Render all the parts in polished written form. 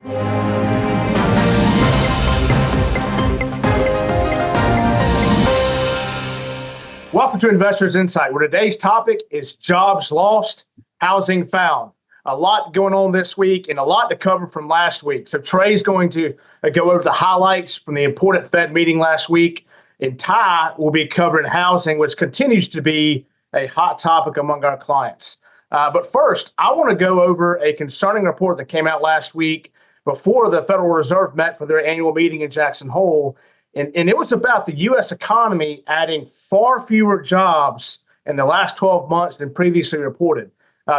Welcome to Investors Insight, where today's topic is jobs lost, housing found. A lot going on this week and a lot to cover from last week. So Trey's going to go over the highlights from the important Fed meeting last week, and Ty will be covering housing, which continues to be a hot topic among our clients. But first, I want to go over a concerning report that came out last week before the Federal Reserve met for their annual meeting in Jackson Hole. And it was about the U.S. economy adding far fewer jobs in the last 12 months than previously reported.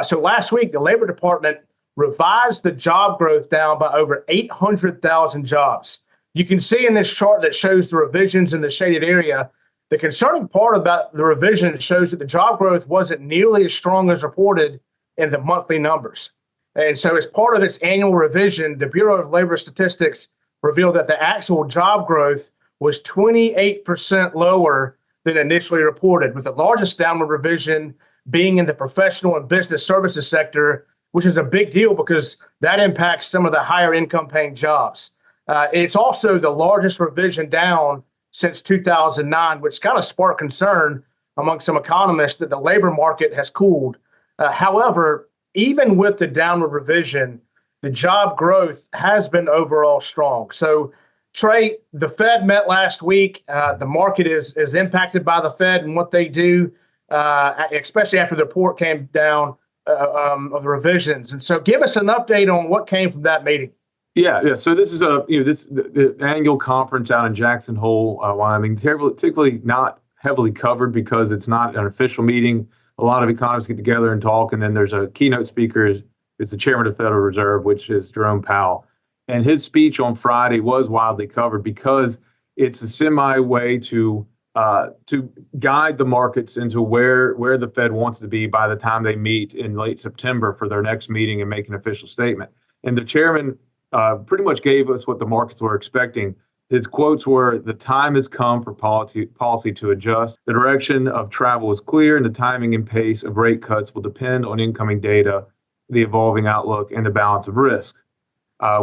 So last week, the Labor Department revised the job growth down by over 800,000 jobs. You can see in this chart that shows the revisions in the shaded area. The concerning part about the revision shows that the job growth wasn't nearly as strong as reported in the monthly numbers. And so as part of its annual revision, the Bureau of Labor Statistics revealed that the actual job growth was 28% lower than initially reported, with the largest downward revision being in the professional and business services sector, which is a big deal because that impacts some of the higher income paying jobs. It's also the largest revision down since 2009, which kind of sparked concern among some economists that the labor market has cooled. However, even with the downward revision, the job growth has been overall strong. So Trey, the Fed met last week. The market is impacted by the Fed and what they do, especially after the report came down of the revisions. And so, give us an update on what came from that meeting. Yeah. So this is the annual conference out in Jackson Hole, Wyoming. Typically not heavily covered because it's not an official meeting. A lot of economists get together and talk, and then there's a keynote speaker. It's the chairman of the Federal Reserve, which is Jerome Powell. And his speech on Friday was widely covered because it's a semi-way to guide the markets into where the Fed wants to be by the time they meet in late September for their next meeting and make an official statement. And the chairman pretty much gave us what the markets were expecting. His quotes were, "The time has come for policy to adjust. The direction of travel is clear, and the timing and pace of rate cuts will depend on incoming data, the evolving outlook, and the balance of risk.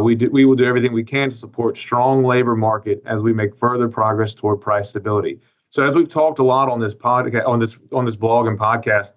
We will do everything we can to support strong labor market as we make further progress toward price stability." So as we've talked a lot on this podcast, on this vlog and podcast,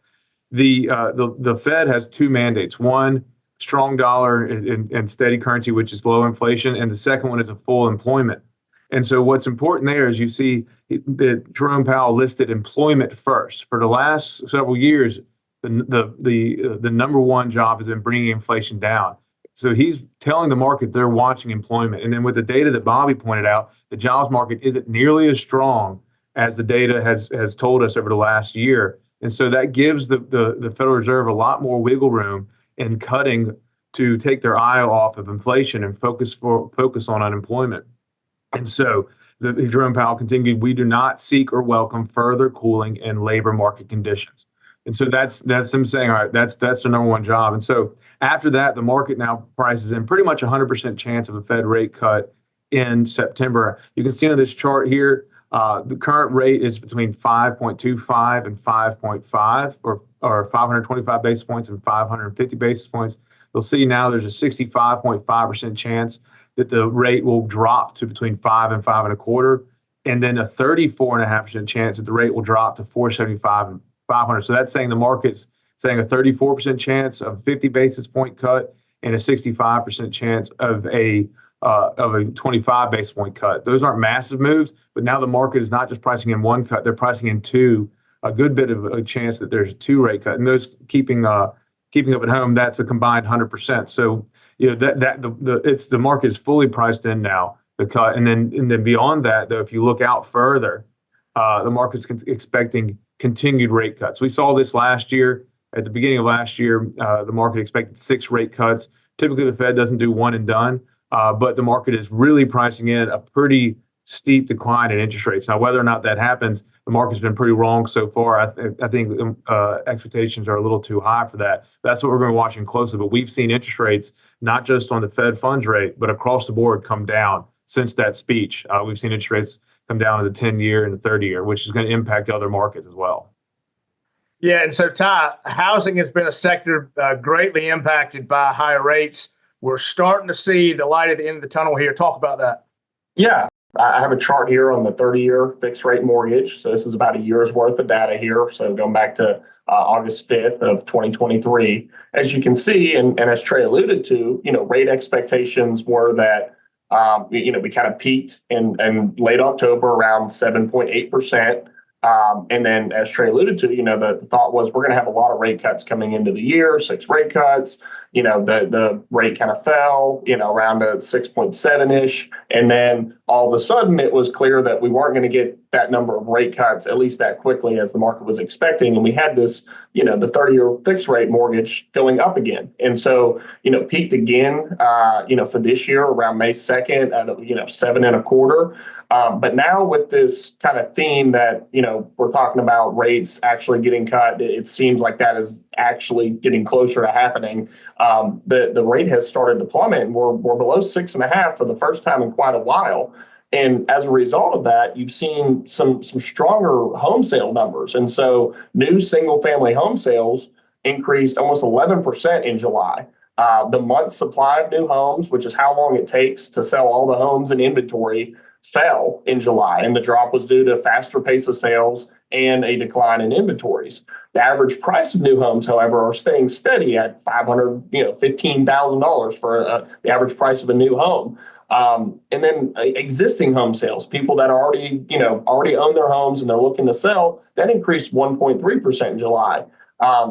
the Fed has two mandates: one, strong dollar and steady currency, which is low inflation, and the second one is a full employment. And so what's important there is you see that Jerome Powell listed employment first. For the last several years, the number one job has been bringing inflation down. So he's telling the market they're watching employment. And then with the data that Bobby pointed out, the jobs market isn't nearly as strong as the data has told us over the last year. And so that gives the Federal Reserve a lot more wiggle room in cutting to take their eye off of inflation and focus on unemployment. And so Jerome Powell continued, "We do not seek or welcome further cooling in labor market conditions." And so that's them saying, all right, that's the number one job. And so after that, the market now prices in pretty much 100% chance of a Fed rate cut in September. You can see on this chart here, the current rate is between 5.25 and 5.5, or 525 basis points and 550 basis points. You'll see now there's a 65.5% chance that the rate will drop to between 5 and 5.25, and then a 34.5% chance that the rate will drop to 475 and 500. So that's saying the market's saying a 34% chance of 50 basis point cut and a 65% chance of a 25 basis point cut. Those aren't massive moves, but now the market is not just pricing in one cut; they're pricing in two. A good bit of a chance that there's a two rate cut, and those keeping up at home, that's a combined 100%. So the market is fully priced in now, the cut, and then beyond that, though, if you look out further, the market's expecting continued rate cuts. We saw this last year. At the beginning of last year, the market expected 6 rate cuts. Typically, the Fed doesn't do one and done, but the market is really pricing in a pretty steep decline in interest rates. Now, whether or not that happens, the market's been pretty wrong so far. I think expectations are a little too high for that. That's what we're going to be watching closely. But we've seen interest rates, not just on the Fed funds rate, but across the board come down since that speech. We've seen interest rates come down in the 10-year and the 30-year, which is going to impact other markets as well. Yeah, and so Ty, housing has been a sector greatly impacted by higher rates. we're starting to see the light at the end of the tunnel here. Talk about that. Yeah, I have a chart here on the 30-year fixed rate mortgage. So this is about a year's worth of data here. So going back to August 5th of 2023, as you can see, and as Trey alluded to, rate expectations were that, we kind of peaked in late October around 7.8%. And then as Trey alluded to, the thought was we're going to have a lot of rate cuts coming into the year, 6 rate cuts. The rate kind of fell, around a 6.7-ish. And then all of a sudden it was clear that we weren't going to get that number of rate cuts, at least that quickly as the market was expecting. And we had this, the 30-year fixed rate mortgage going up again. And so, peaked again, for this year around May 2nd at, 7.25. But now with this kind of theme that, we're talking about rates actually getting cut, it seems like that is actually getting closer to happening. The rate has started to plummet, and we're below 6.5 for the first time in quite a while. And as a result of that, you've seen some stronger home sale numbers. And so new single family home sales increased almost 11% in July. The month supply of new homes, which is how long it takes to sell all the homes in inventory, fell in July, and the drop was due to a faster pace of sales and a decline in inventories. The average price of new homes, however, are staying steady at $15,000 for the average price of a new home. And then existing home sales, people that already own their homes and they're looking to sell, that increased 1.3% in July.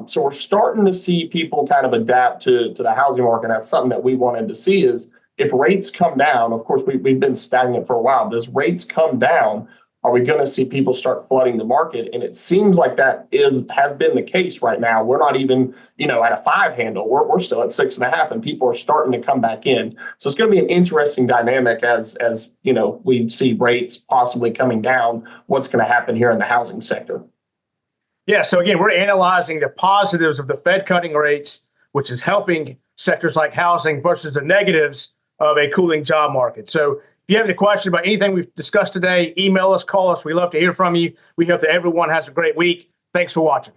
So we're starting to see people kind of adapt to the housing market. That's something that we wanted to see is if rates come down, of course, we've been stagnant for a while, but as rates come down, are we going to see people start flooding the market? And it seems like that has been the case right now. We're not even, at a 5 handle. We're still at 6.5, and people are starting to come back in. So it's going to be an interesting dynamic as we see rates possibly coming down. What's going to happen here in the housing sector? Yeah. So again, we're analyzing the positives of the Fed cutting rates, which is helping sectors like housing, versus the negatives of a cooling job market. So if you have any questions about anything we've discussed today, email us, call us. We love to hear from you. We hope that everyone has a great week. Thanks for watching.